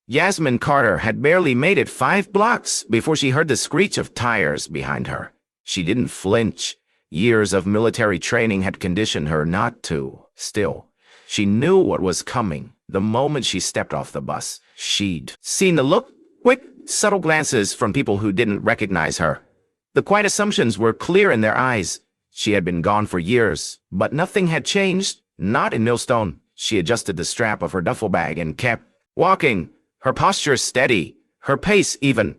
Yasmin Carter had barely made it 5 blocks before she heard the screech of tires behind her. She didn't flinch. Years of military training had conditioned her not to. Still, she knew what was coming. The moment she stepped off the bus, she'd seen the look, quick, subtle glances from people who didn't recognize her. The quiet assumptions were clear in their eyes. She had been gone for years, but nothing had changed, not in Millstone. She adjusted the strap of her duffel bag and kept walking, her posture steady, her pace even.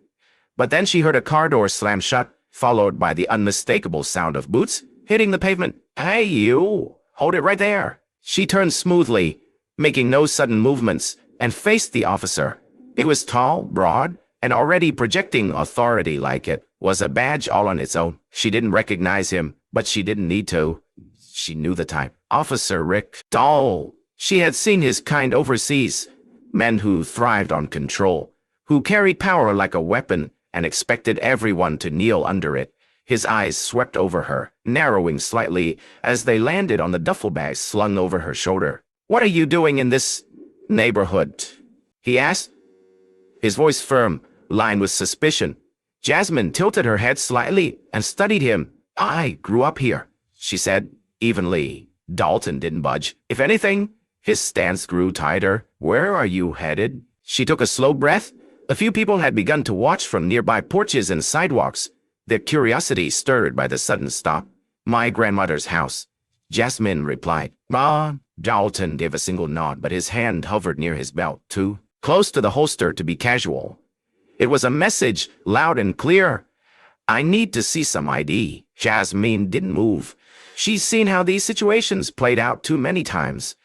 But then she heard a car door slam shut, followed by the unmistakable sound of boots hitting the pavement. "Hey, you! Hold it right there!" She turned smoothly, making no sudden movements, and faced the officer. He was tall, broad, and already projecting authority like it was a badge all on its own. She didn't recognize him, but she didn't need to. She knew the type. Officer Rick Dahl. She had seen his kind overseas. Men who thrived on control, who carried power like a weapon and expected everyone to kneel under it. His eyes swept over her, narrowing slightly as they landed on the duffel bag slung over her shoulder. "What are you doing in this neighborhood?" he asked, his voice firm, lined with suspicion. Jasmine tilted her head slightly and studied him. "I grew up here," she said, evenly. Dalton didn't budge. If anything, his stance grew tighter. "Where are you headed?" She took a slow breath. A few people had begun to watch from nearby porches and sidewalks, their curiosity stirred by the sudden stop. "My grandmother's house," Jasmine replied. Dalton gave a single nod, but his hand hovered near his belt, too close to the holster to be casual. It was a message, loud and clear. "I need to see some ID." Jasmine didn't move. She's seen how these situations played out too many times.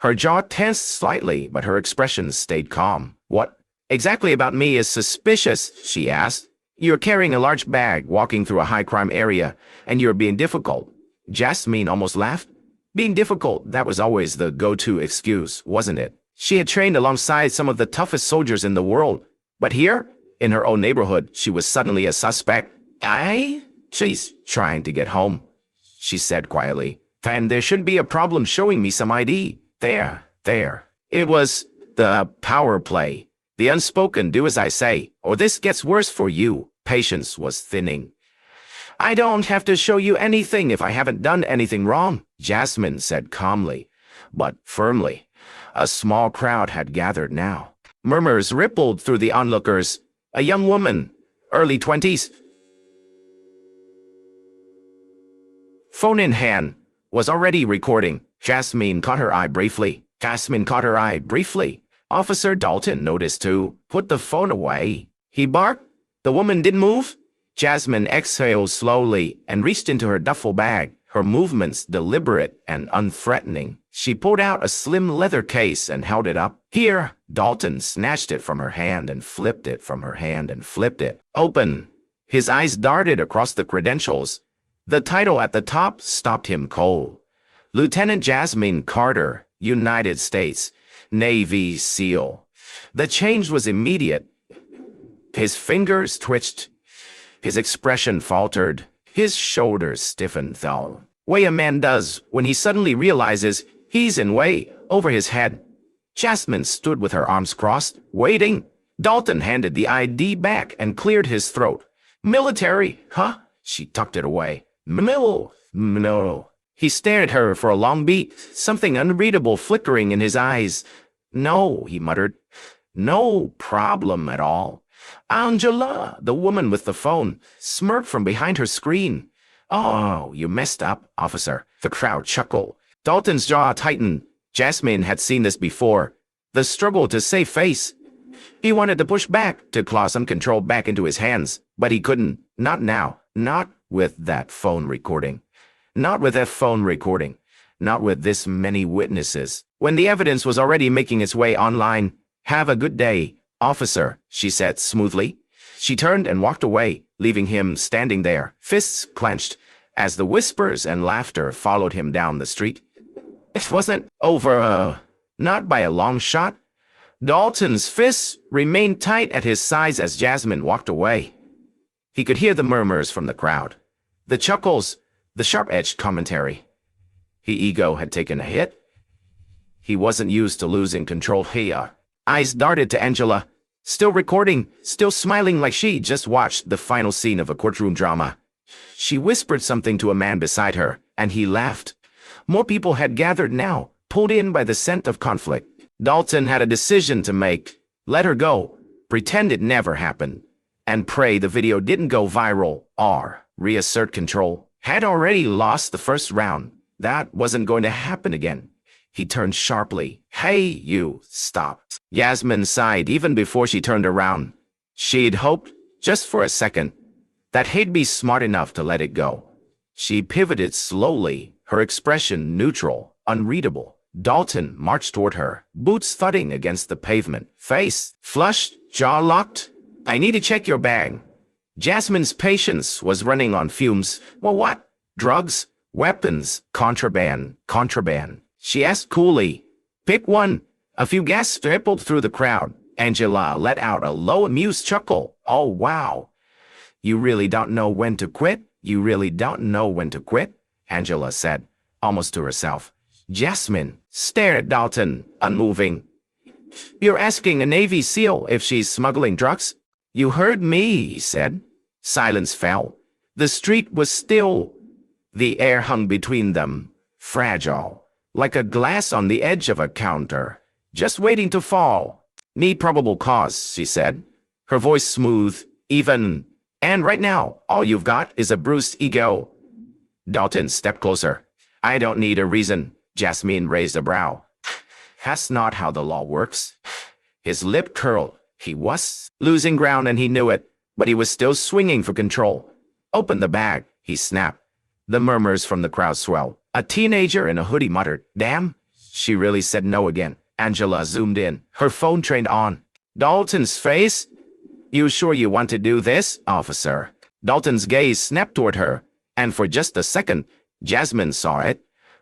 Her jaw tensed slightly, but her expression stayed calm. "What exactly about me is suspicious?" she asked. "You're carrying a large bag, walking through a high-crime area, and you're being difficult." Jasmine almost laughed. Being difficult, that was always the go-to excuse, wasn't it? She had trained alongside some of the toughest soldiers in the world. But here, in her own neighborhood, she was suddenly a suspect. She's trying to get home," she said quietly. "And there shouldn't be a problem showing me some ID. There. It was the power play. The unspoken do as I say, or this gets worse for you." Patience was thinning. "I don't have to show you anything if I haven't done anything wrong," Jasmine said calmly, but firmly. A small crowd had gathered now. Murmurs rippled through the onlookers. A young woman, early 20s, phone in hand, was already recording. Jasmine caught her eye briefly. Officer Dalton noticed too. "Put the phone away," he barked. The woman didn't move. Jasmine exhaled slowly and reached into her duffel bag, her movements deliberate and unthreatening. She pulled out a slim leather case and held it up. "Here." Dalton snatched it from her hand and flipped it from her hand and flipped it. "Open." His eyes darted across the credentials. The title at the top stopped him cold. Lieutenant Jasmine Carter, United States Navy SEAL. The change was immediate. His fingers twitched. His expression faltered. His shoulders stiffened, the way a man does when he suddenly realizes he's in way over his head. Jasmine stood with her arms crossed, waiting. Dalton handed the ID back and cleared his throat. "Military, huh?" She tucked it away. No. He stared at her for a long beat, something unreadable flickering in his eyes. "No," he muttered. "No problem at all." Angela, the woman with the phone, smirked from behind her screen. "Oh, you messed up, officer." The crowd chuckled. Dalton's jaw tightened. Jasmine had seen this before. The struggle to save face. He wanted to push back, to claw some control back into his hands, but he couldn't. Not now. Not with that phone recording. Not with this many witnesses. When the evidence was already making its way online. "Have a good day, officer," she said smoothly. She turned and walked away, leaving him standing there, fists clenched, as the whispers and laughter followed him down the street. It wasn't over, not by a long shot. Dalton's fists remained tight at his sides as Jasmine walked away. He could hear the murmurs from the crowd, the chuckles, the sharp-edged commentary. His ego had taken a hit. He wasn't used to losing control here. Eyes darted to Angela, still recording, still smiling like she just watched the final scene of a courtroom drama. She whispered something to a man beside her, and he laughed. More people had gathered now, pulled in by the scent of conflict. Dalton had a decision to make. Let her go, pretend it never happened, and pray the video didn't go viral, or reassert control. Had already lost the first round. That wasn't going to happen again. He turned sharply. Hey, you, stop. Yasmin sighed even before she turned around. She'd hoped, just for a second, that he'd be smart enough to let it go. She pivoted slowly, her expression neutral, unreadable. Dalton marched toward her, boots thudding against the pavement, face flushed, jaw locked. I need to check your bag. Jasmine's patience was running on fumes. Well, what? Drugs? Weapons? Contraband? Contraband? She asked coolly. Pick one. A few gasps rippled through the crowd. Angela let out a low, amused chuckle. Oh, wow. You really don't know when to quit? You really don't know when to quit? Angela said, almost to herself. Jasmine stared at Dalton, unmoving. You're asking a Navy SEAL if she's smuggling drugs? You heard me, he said. Silence fell. The street was still. The air hung between them, fragile, like a glass on the edge of a counter, just waiting to fall. Need probable cause, she said, her voice smooth, even. And right now, all you've got is a bruised ego. Dalton stepped closer. I don't need a reason. Jasmine raised a brow. That's not how the law works. His lip curled. He was losing ground and he knew it, but he was still swinging for control. Open the bag, he snapped. The murmurs from the crowd swelled. A teenager in a hoodie muttered, damn. She really said no again. Angela zoomed in, her phone trained on. Dalton's face? You sure you want to do this, officer? Dalton's gaze snapped toward her, and for just a second, Jasmine saw it.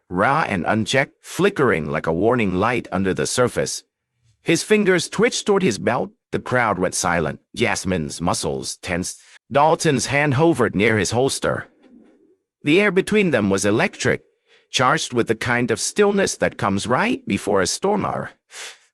Raw and unchecked, flickering like a warning light under the surface. His fingers twitched toward his belt. The crowd went silent. Jasmine's muscles tensed. Dalton's hand hovered near his holster. The air between them was electric, charged with the kind of stillness that comes right before a storm.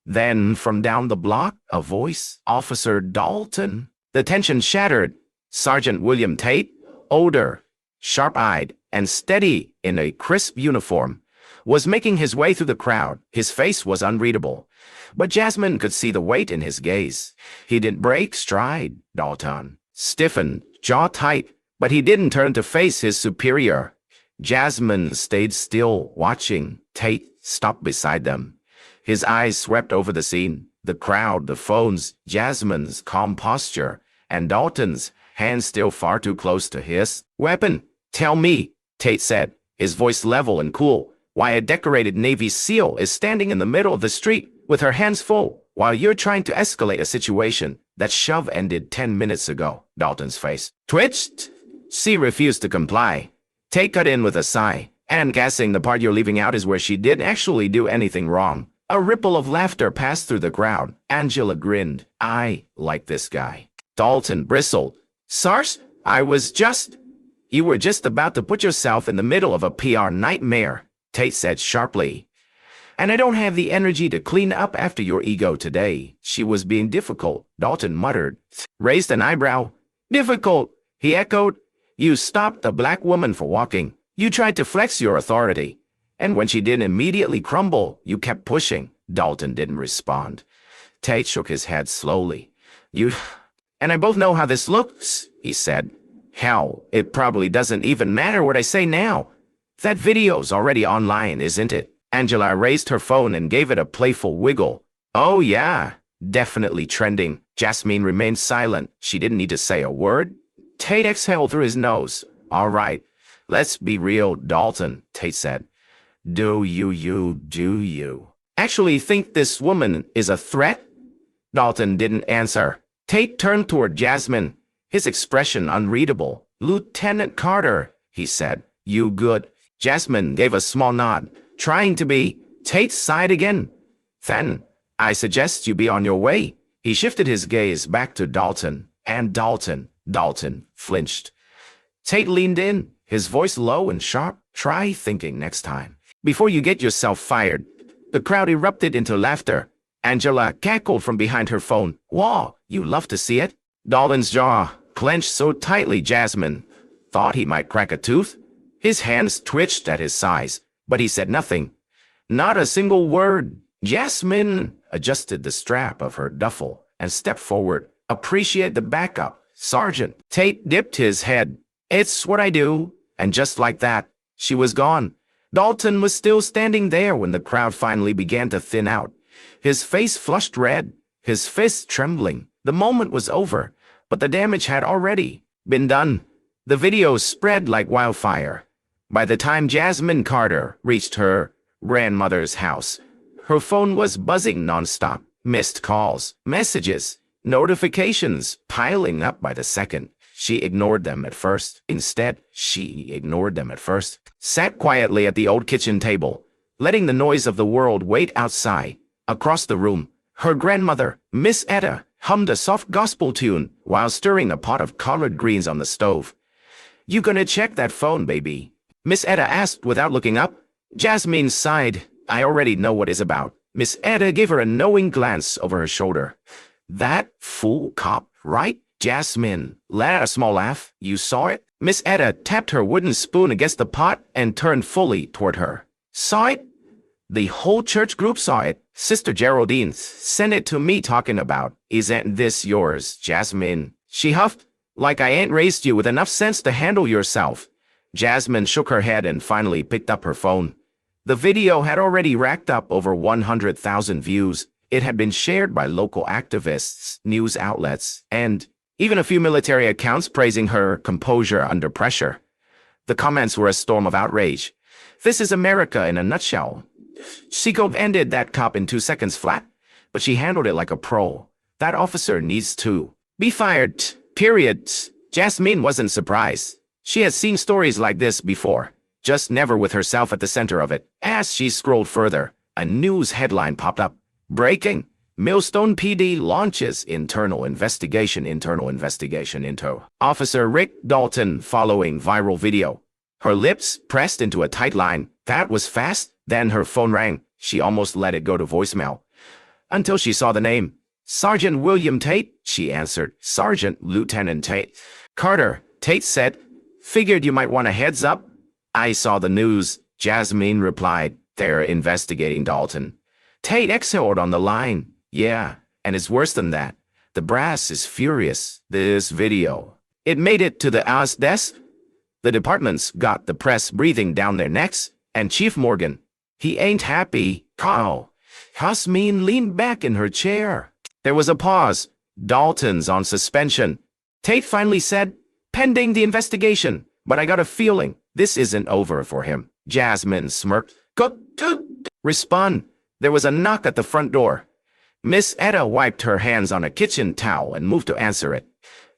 Then, from down the block, a voice. Officer Dalton. The tension shattered. Sergeant William Tate, older, sharp-eyed, and steady in a crisp uniform, was making his way through the crowd. His face was unreadable, but Jasmine could see the weight in his gaze. He didn't break stride, Dalton. Stiffened, jaw tight, but he didn't turn to face his superior. Jasmine stayed still, watching. Tate stopped beside them. His eyes swept over the scene, the crowd, the phones, Jasmine's calm posture, and Dalton's, hands still far too close to his. Weapon, tell me, Tate said, his voice level and cool, why a decorated Navy SEAL is standing in the middle of the street with her hands full while you're trying to escalate a situation that shove ended 10 minutes ago. Dalton's face twitched. She refused to comply. Tate cut in with a sigh. And guessing the part you're leaving out is where she did actually do anything wrong. A ripple of laughter passed through the crowd. Angela grinned. I like this guy. Dalton bristled. Sars, you were just about to put yourself in the middle of a PR nightmare, Tate said sharply. And I don't have the energy to clean up after your ego today. She was being difficult, Dalton muttered. Raised an eyebrow. Difficult, he echoed. You stopped a black woman for walking. You tried to flex your authority. And when she didn't immediately crumble, you kept pushing. Dalton didn't respond. Tate shook his head slowly. You and I both know how this looks, he said. Hell, it probably doesn't even matter what I say now. That video's already online, isn't it? Angela raised her phone and gave it a playful wiggle. Oh yeah, definitely trending. Jasmine remained silent. She didn't need to say a word. Tate exhaled through his nose. All right, let's be real, Dalton, Tate said. Do you actually think this woman is a threat? Dalton didn't answer. Tate turned toward Jasmine, his expression unreadable. Lieutenant Carter, he said. You good? Jasmine gave a small nod, trying to be. Tate sighed again. Then, I suggest you be on your way. He shifted his gaze back to Dalton, and Dalton flinched. Tate leaned in, his voice low and sharp. Try thinking next time, before you get yourself fired. The crowd erupted into laughter. Angela cackled from behind her phone. Wow, you love to see it? Dalton's jaw clenched so tightly Jasmine thought he might crack a tooth. His hands twitched at his sides, but he said nothing. Not a single word. Jasmine adjusted the strap of her duffel and stepped forward. Appreciate the backup, Sergeant. Tate dipped his head. It's what I do. And just like that, she was gone. Dalton was still standing there when the crowd finally began to thin out. His face flushed red, his fists trembling. The moment was over, but the damage had already been done. The video spread like wildfire. By the time Jasmine Carter reached her grandmother's house, her phone was buzzing nonstop. Missed calls, messages, notifications piling up by the second. She ignored them at first. Sat quietly at the old kitchen table, letting the noise of the world wait outside. Across the room, her grandmother, Miss Etta, hummed a soft gospel tune while stirring a pot of collard greens on the stove. You gonna check that phone, baby? Miss Etta asked without looking up. Jasmine sighed. I already know what it's about. Miss Etta gave her a knowing glance over her shoulder. That fool cop, right? Jasmine let out a small laugh. You saw it? Miss Etta tapped her wooden spoon against the pot and turned fully toward her. Saw it? The whole church group saw it. Sister Geraldine sent it to me talking about. Isn't this yours, Jasmine? She huffed. Like I ain't raised you with enough sense to handle yourself. Jasmine shook her head and finally picked up her phone. The video had already racked up over 100,000 views. It had been shared by local activists, news outlets, and even a few military accounts praising her composure under pressure. The comments were a storm of outrage. This is America in a nutshell. She could have ended that cop in 2 seconds flat, but she handled it like a pro. That officer needs to be fired, period. Jasmine wasn't surprised. She had seen stories like this before, just never with herself at the center of it. As she scrolled further, a news headline popped up. Breaking. Millstone PD launches internal investigation into Officer Rick Dalton following viral video. Her lips pressed into a tight line. That was fast. Then her phone rang. She almost let it go to voicemail. Until she saw the name. Sergeant William Tate, she answered. Sergeant Lieutenant Tate. Carter, Tate said. Figured you might want a heads up. I saw the news, Jasmine replied. They're investigating Dalton. Tate exhaled on the line. Yeah, and it's worse than that. The brass is furious. This video. It made it to the AS desk. The department's got the press breathing down their necks, and Chief Morgan, he ain't happy. Carl. Jasmine leaned back in her chair. There was a pause. Dalton's on suspension. Tate finally said, pending the investigation, but I got a feeling this isn't over for him. Jasmine smirked. Respond. There was a knock at the front door. Miss Etta wiped her hands on a kitchen towel and moved to answer it.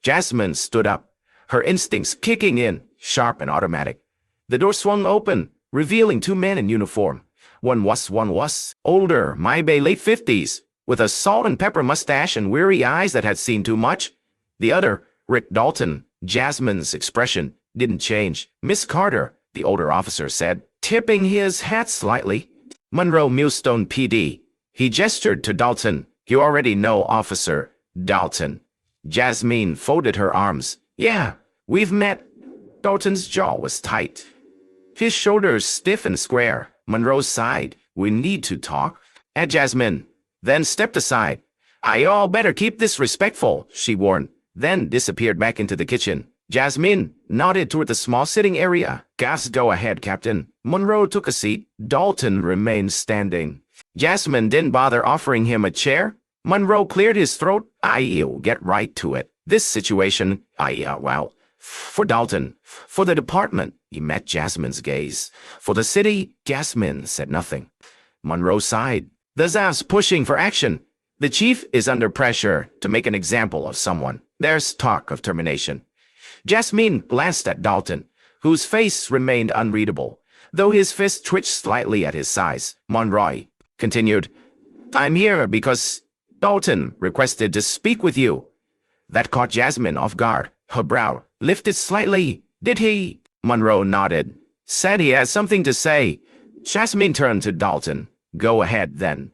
Jasmine stood up, her instincts kicking in, sharp and automatic. The door swung open, revealing 2 men in uniform. One was older, maybe late 50s, with a salt and pepper mustache and weary eyes that had seen too much. The other, Rick Dalton. Jasmine's expression didn't change. Miss Carter, the older officer said, tipping his hat slightly. Monroe Millstone PD. He gestured to Dalton. You already know, Officer Dalton. Jasmine folded her arms. Yeah, we've met. Dalton's jaw was tight, his shoulders stiff and square. Monroe sighed. We need to talk. At Jasmine, then stepped aside. I all better keep this respectful, she warned, then disappeared back into the kitchen. Jasmine nodded toward the small sitting area. Gas, go ahead, Captain. Monroe took a seat. Dalton remained standing. Jasmine didn't bother offering him a chair. Monroe cleared his throat. I'll get right to it. This situation, for Dalton, for the department, he met Jasmine's gaze. For the city, Jasmine said nothing. Monroe sighed. The ZAF's pushing for action. The chief is under pressure to make an example of someone. There's talk of termination. Jasmine glanced at Dalton, whose face remained unreadable, though his fist twitched slightly at his sides. Monroe continued, I'm here because Dalton requested to speak with you. That caught Jasmine off guard. Her brow lifted slightly. Did he? Monroe nodded. Said he has something to say. Jasmine turned to Dalton. Go ahead, then.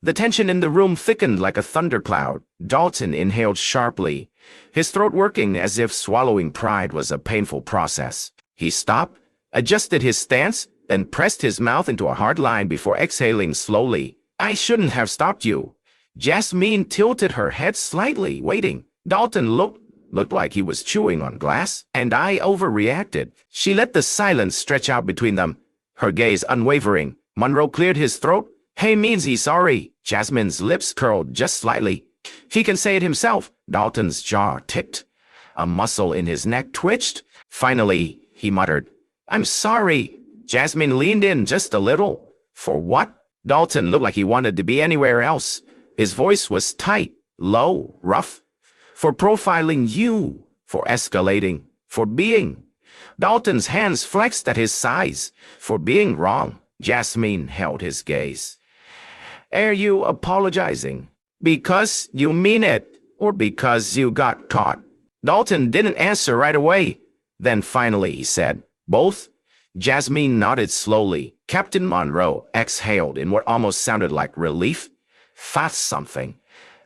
The tension in the room thickened like a thundercloud. Dalton inhaled sharply, his throat working as if swallowing pride was a painful process. He stopped, adjusted his stance, then pressed his mouth into a hard line before exhaling slowly. I shouldn't have stopped you. Jasmine tilted her head slightly, waiting. Dalton looked like he was chewing on glass, and I overreacted. She let the silence stretch out between them, her gaze unwavering. Monroe cleared his throat. Hey means he's sorry. Jasmine's lips curled just slightly. He can say it himself. Dalton's jaw ticked. A muscle in his neck twitched. Finally, he muttered, I'm sorry. Jasmine leaned in just a little. For what? Dalton looked like he wanted to be anywhere else. His voice was tight, low, rough. For profiling you, for escalating, for being. Dalton's hands flexed at his sides. For being wrong. Jasmine held his gaze. Are you apologizing? Because you mean it, or because you got caught? Dalton didn't answer right away. Then finally he said, both. Jasmine nodded slowly. Captain Monroe exhaled in what almost sounded like relief. That's something.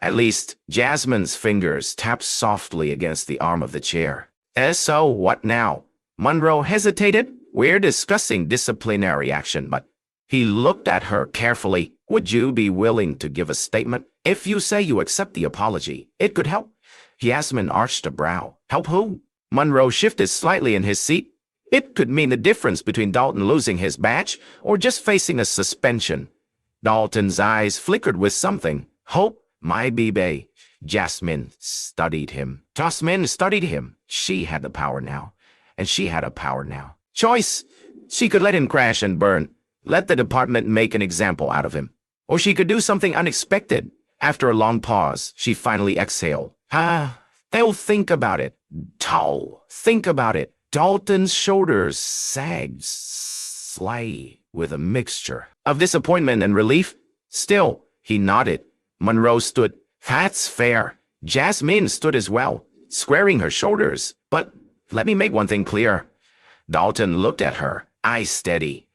At least, Jasmine's fingers tapped softly against the arm of the chair. So what now? Monroe hesitated. We're discussing disciplinary action, but he looked at her carefully. Would you be willing to give a statement? If you say you accept the apology, it could help. Jasmine arched a brow. Help who? Monroe shifted slightly in his seat. It could mean the difference between Dalton losing his badge or just facing a suspension. Dalton's eyes flickered with something. Hope, my baby. Jasmine studied him. She had the power now. And she had a power now. Choice. She could let him crash and burn. Let the department make an example out of him. Or she could do something unexpected. After a long pause, she finally exhaled. They'll think about it. Think about it. Dalton's shoulders sagged slightly with a mixture of disappointment and relief. Still, he nodded. Monroe stood. That's fair. Jasmine stood as well, squaring her shoulders. But let me make one thing clear. Dalton looked at her, eyes steady.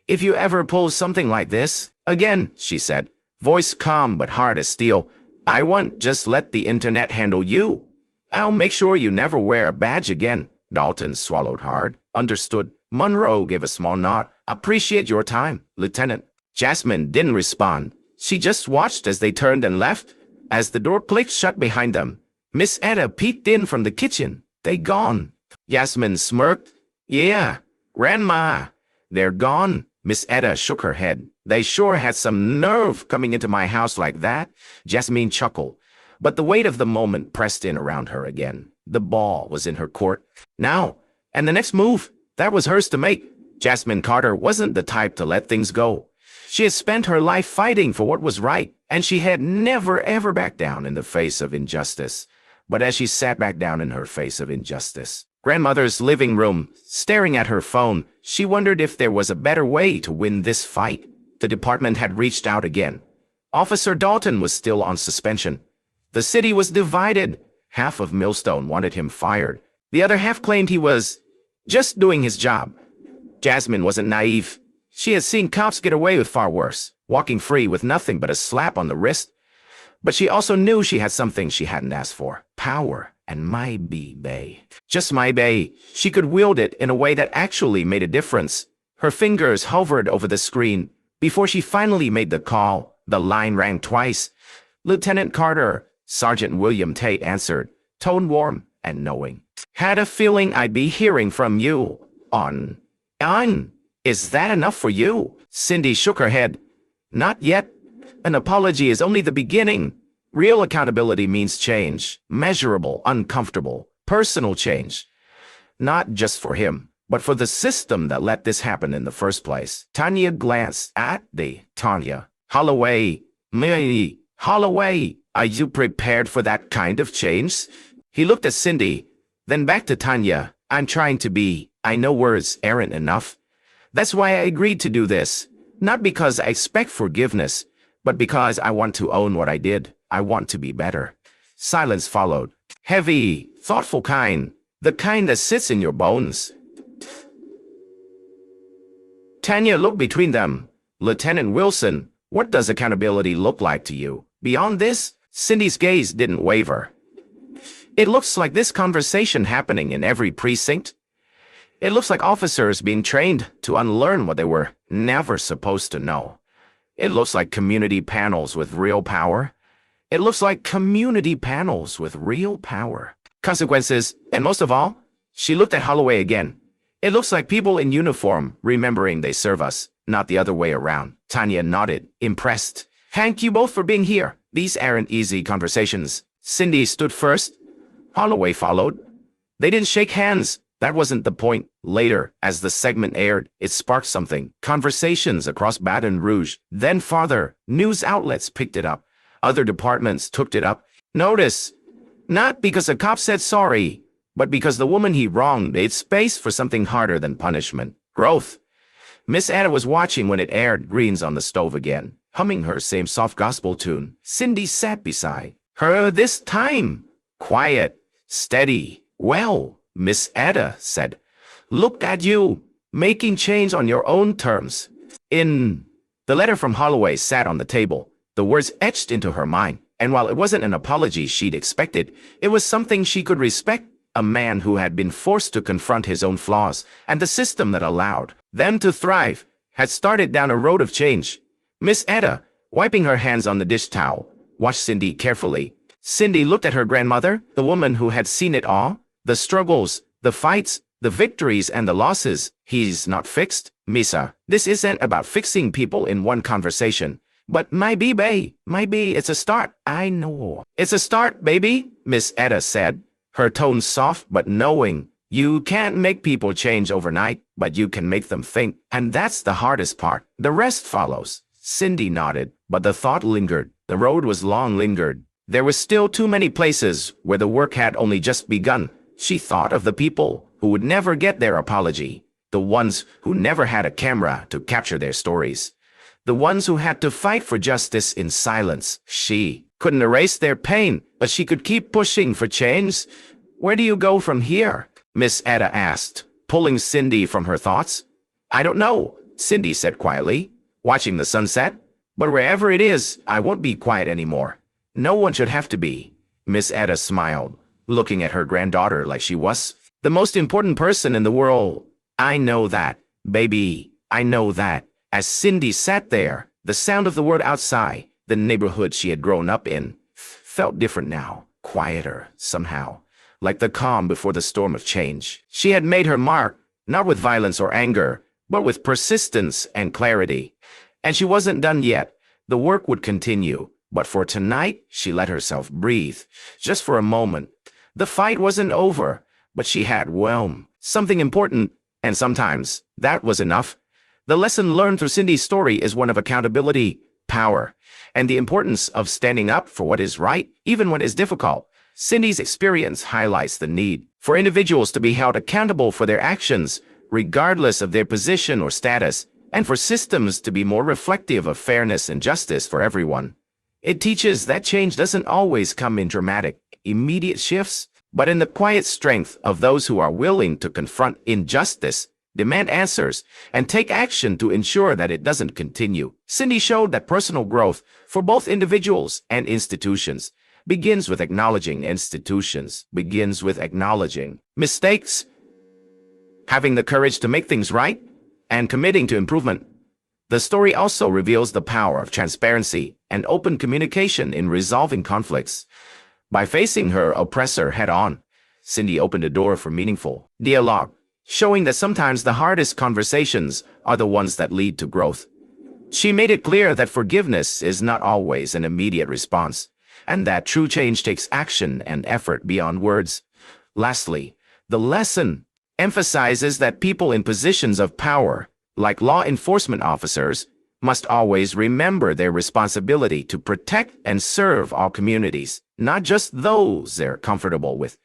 If you ever pull something like this, again, she said, voice calm but hard as steel, I won't just let the internet handle you. I'll make sure you never wear a badge again. Dalton swallowed hard. Understood. Monroe gave a small nod. Appreciate your time, Lieutenant. Jasmine didn't respond. She just watched as they turned and left. As the door clicked shut behind them, Miss Etta peeked in from the kitchen. They gone. Jasmine smirked. Yeah, Grandma. They're gone. Miss Etta shook her head. They sure had some nerve coming into my house like that. Jasmine chuckled. But the weight of the moment pressed in around her again. The ball was in her court. Now, and the next move, that was hers to make. Jasmine Carter wasn't the type to let things go. She had spent her life fighting for what was right, and she had never ever backed down in the face of injustice. But as she sat back down in her face of injustice, Grandmother's living room, staring at her phone, she wondered if there was a better way to win this fight. The department had reached out again. Officer Dalton was still on suspension. The city was divided. Half of Millstone wanted him fired. The other half claimed he was just doing his job. Jasmine wasn't naive. She had seen cops get away with far worse, walking free with nothing but a slap on the wrist. But she also knew she had something she hadn't asked for. Power. And my bae. Just my bae. She could wield it in a way that actually made a difference. Her fingers hovered over the screen. Before she finally made the call, the line rang twice. Lieutenant Carter. Sergeant William Tate answered, tone warm and knowing. Had a feeling I'd be hearing from you. On. Is that enough for you? Cindy shook her head. Not yet. An apology is only the beginning. Real accountability means change. Measurable, uncomfortable, personal change. Not just for him, but for the system that let this happen in the first place. Tanya glanced at Tanya. Holloway. Holloway. Are you prepared for that kind of change? He looked at Cindy, then back to Tanya. I'm trying to be. I know words aren't enough. That's why I agreed to do this. Not because I expect forgiveness, but because I want to own what I did. I want to be better. Silence followed. Heavy, thoughtful kind. The kind that sits in your bones. Tanya looked between them. Lieutenant Wilson, What does accountability look like to you? Beyond this, Cindy's gaze didn't waver. It looks like this conversation happening in every precinct. It looks like officers being trained to unlearn what they were never supposed to know. It looks like community panels with real power. It looks like community panels with real power. Consequences, and most of all, she looked at Holloway again. It looks like people in uniform remembering they serve us, not the other way around. Tanya nodded, impressed. Thank you both for being here. These aren't easy conversations. Cindy stood first. Holloway followed. They didn't shake hands. That wasn't the point. Later, as the segment aired, it sparked something. Conversations across Baton Rouge. Then farther, news outlets picked it up. Other departments took it up. Notice, not because a cop said sorry, but because the woman he wronged made space for something harder than punishment. Growth. Miss Ada was watching when it aired. Greens on the stove again, humming her same soft gospel tune. Cindy sat beside her this time. Quiet, steady. Well, Miss Ada said, look at you, making change on your own terms. The letter from Holloway sat on the table, the words etched into her mind, and while it wasn't an apology she'd expected, it was something she could respect. A man who had been forced to confront his own flaws, and the system that allowed them to thrive, had started down a road of change. Miss Ada, wiping her hands on the dish towel, watched Cindy carefully. Cindy looked at her grandmother, the woman who had seen it all, the struggles, the fights, the victories and the losses. He's not fixed, Misa. This isn't about fixing people in one conversation. But maybe it's a start. I know. It's a start, baby, Miss Ada said, her tone soft but knowing. You can't make people change overnight, but you can make them think. And that's the hardest part. The rest follows. Cindy nodded, but the thought lingered. The road was long lingered. There were still too many places where the work had only just begun. She thought of the people who would never get their apology, the ones who never had a camera to capture their stories, the ones who had to fight for justice in silence. She couldn't erase their pain, but she could keep pushing for change. Where do you go from here? Miss Ada asked, pulling Cindy from her thoughts. I don't know, Cindy said quietly, watching the sunset. But wherever it is, I won't be quiet anymore. No one should have to be. Miss Ada smiled, looking at her granddaughter like she was the most important person in the world. I know that, baby, I know that. As Cindy sat there, the sound of the world outside, the neighborhood she had grown up in, felt different now, quieter somehow, like the calm before the storm of change. She had made her mark, not with violence or anger, but with persistence and clarity. And she wasn't done yet. The work would continue. But for tonight, she let herself breathe, just for a moment. The fight wasn't over, but she had, something important, and sometimes that was enough. The lesson learned through Cindy's story is one of accountability, power, and the importance of standing up for what is right, even when it's difficult. Cindy's experience highlights the need for individuals to be held accountable for their actions, regardless of their position or status, and for systems to be more reflective of fairness and justice for everyone. It teaches that change doesn't always come in dramatic, immediate shifts, but in the quiet strength of those who are willing to confront injustice, demand answers, and take action to ensure that it doesn't continue. Cindy showed that personal growth, for both individuals and institutions, begins with acknowledging mistakes, having the courage to make things right, and committing to improvement. The story also reveals the power of transparency and open communication in resolving conflicts. By facing her oppressor head-on, Cindy opened a door for meaningful dialogue, showing that sometimes the hardest conversations are the ones that lead to growth. She made it clear that forgiveness is not always an immediate response, and that true change takes action and effort beyond words. Lastly, the lesson emphasizes that people in positions of power, like law enforcement officers, must always remember their responsibility to protect and serve all communities, not just those they're comfortable with.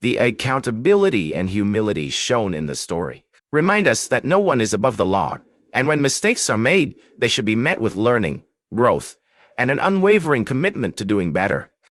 The accountability and humility shown in the story remind us that no one is above the law, and when mistakes are made, they should be met with learning, growth, and an unwavering commitment to doing better.